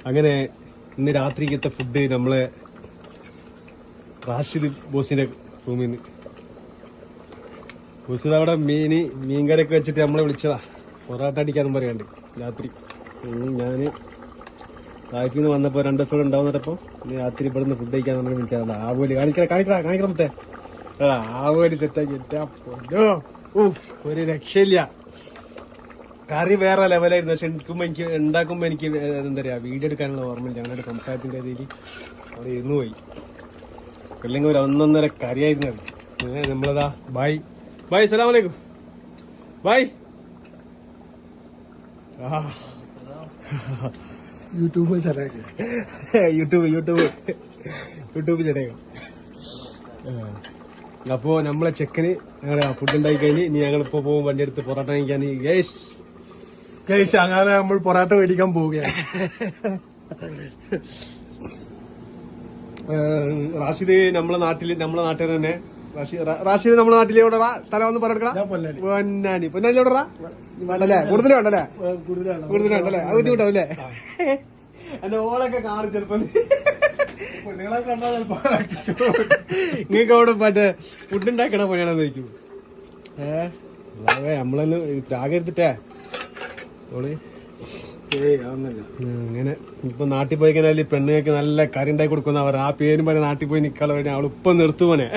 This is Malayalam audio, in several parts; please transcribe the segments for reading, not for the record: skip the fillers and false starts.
അങ്ങനെ ഇന്ന് രാത്രിക്കത്തെ ഫുഡ് നമ്മളെ റാഷിദ് ബോസിന്റെ റൂമിൽ നിന്ന് ബോസ് അവിടെ മീൻകറിയൊക്കെ വെച്ചിട്ട് നമ്മളെ വിളിച്ചതാ പൊറാട്ട അടിക്കാന്നും പറയാണ്ട് രാത്രി. ഞാന് താഴത്തിൽ നിന്ന് വന്നപ്പോ 2 ദിവസം കൂടെ ഉണ്ടാവുന്നപ്പോ രാത്രി ഇവിടെ നിന്ന് ഫുഡ് കഴിക്കാൻ നമ്മൾ വിളിച്ചതാണ്. ആവോലി കാണിക്കണമത്തെ ആവോലി സെറ്റാക്കി ഒരു രക്ഷയില്ല. കറി വേറെ ലെവലായിരുന്നു. പക്ഷെ എനിക്ക് ഉണ്ടാക്കുമ്പോ എനിക്ക് എന്താ പറയാ വീഡിയോ എടുക്കാനുള്ള ഓർമ്മയില്ല. ഞങ്ങളുടെ സംസാരത്തിന്റെ രീതിയിൽ അവിടെ ഇരുന്നു പോയി. അല്ലെങ്കിൽ ഒരു 1.5 കറിയായിരുന്നു അത്. നമ്മളതാ ബായ് സലാം അലൈക്കും ബായ്. യൂട്യൂബ് ചെറിയ. അപ്പോ നമ്മളെ ചെക്കന് ഞങ്ങളെ ഫുഡ് ഉണ്ടാക്കി കഴിഞ്ഞ് ഇനി ഞങ്ങളിപ്പോ പോകും വണ്ടി എടുത്ത് പൊറോട്ട കഴിക്കാൻ. അങ്ങനെ നമ്മൾ പൊറാട്ട മേടിക്കാൻ പോവുകയാണ്. റാഷിദ് നമ്മളെ നാട്ടിൽ തന്നെ റാഷിദ് നമ്മളെ നാട്ടിൽ എവിടെ സ്ഥലം ഒന്ന് പറഞ്ഞെടുക്കണം. പൊന്നാനി എവിടെടാ? വേണ്ടല്ലേ? കൂടുതലുണ്ടല്ലേ? കൂടുതലുണ്ടല്ലേ? അത് ബുദ്ധിമുട്ടാവല്ലേ? എന്റെ ഓളൊക്കെ കാണും ചെലപ്പോ. നിങ്ങൾക്ക് അവിടെ മറ്റേ ഫുഡ് ഉണ്ടാക്കണ പണിയാണെന്ന് ചോദിക്കും. നമ്മളൊന്ന് പ്രാഗെടുത്തിട്ടേ ഓള് അങ്ങനെ ഇപ്പൊ നാട്ടിൽ പോയി കഴിഞ്ഞാൽ പെണ്ണുങ്ങൾക്ക് നല്ല കറി ഉണ്ടാക്കി കൊടുക്കുന്ന അവർ ആ പേരും പറഞ്ഞ നാട്ടിൽ പോയി നിക്കാളെ വേണ്ടി അവൾ ഇപ്പം നിർത്തുവണേ.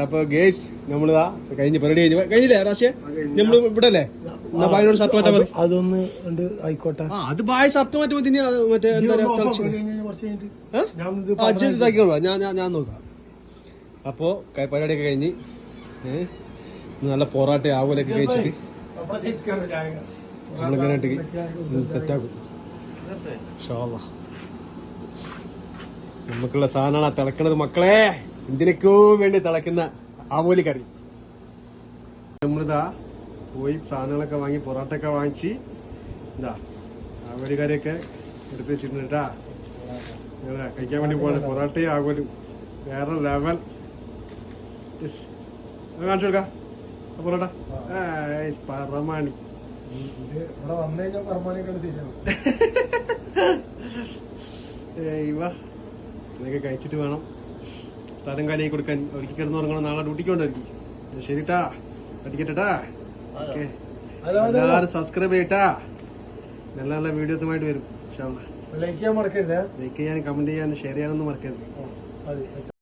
അപ്പൊ ഗേസ് നമ്മളിതാ കഴിഞ്ഞ് പരിപാടി കഴിഞ്ഞില്ലേ റാശിയെ? നമ്മള് ഇവിടെ അല്ലേ? എന്നാ ബായിനോട് ഷർട്ട് മാറ്റാൻ മതി. അതൊന്ന് ആയിക്കോട്ടെ. അത് ബായ് ഷർട്ട് മാറ്റി മതി. മറ്റേ എന്താ പറയാ ഞാൻ നോക്കാം. അപ്പോ പരിപാടിയൊക്കെ കഴിഞ്ഞ് നല്ല പൊറാട്ട ആവലൊക്കെ കഴിച്ചിട്ട് നമ്മളിങ്ങനെ സെറ്റാക്കും. നമുക്കുള്ള സാധനമാണ് തിളക്കണത് മക്കളെ. എന്തിനൊക്കെയോ വേണ്ടി തിളക്കുന്ന ആവോലി കറി. നമ്മളിതാ പോയി സാധനങ്ങളൊക്കെ വാങ്ങി പൊറോട്ടൊക്കെ വാങ്ങിച്ച് ഇതാ ആവോലി കറിയൊക്കെ എടുത്ത് വെച്ചിട്ടുണ്ട് കേട്ടാ. കഴിക്കാൻ വേണ്ടി പോവാണ്. പൊറോട്ടയും ആവോലും വേറെ ലെവൽ. കാണിച്ചു കൊടുക്കാം പൊറോട്ട പറമാണി. ഇതൊക്കെ കഴിച്ചിട്ട് വേണം സ്ഥലം കാലി കൊടുക്കാൻ. ഒരുക്കി കിടന്ന് ഉറങ്ങണം. നാളെ ഡ്യൂട്ടിക്ക് കൊണ്ടായിരിക്കും. ശരിട്ടാ, പഠിക്കട്ടാ. ഓക്കെ, എല്ലാവരും സബ്സ്ക്രൈബ് ചെയ്യട്ടാ. നല്ല നല്ല വീഡിയോസുമായിട്ട് വരും. ലൈക്ക് ചെയ്യാൻ, കമന്റ് ചെയ്യാൻ, ഷെയർ ചെയ്യാനൊന്നും മറക്കരുത്.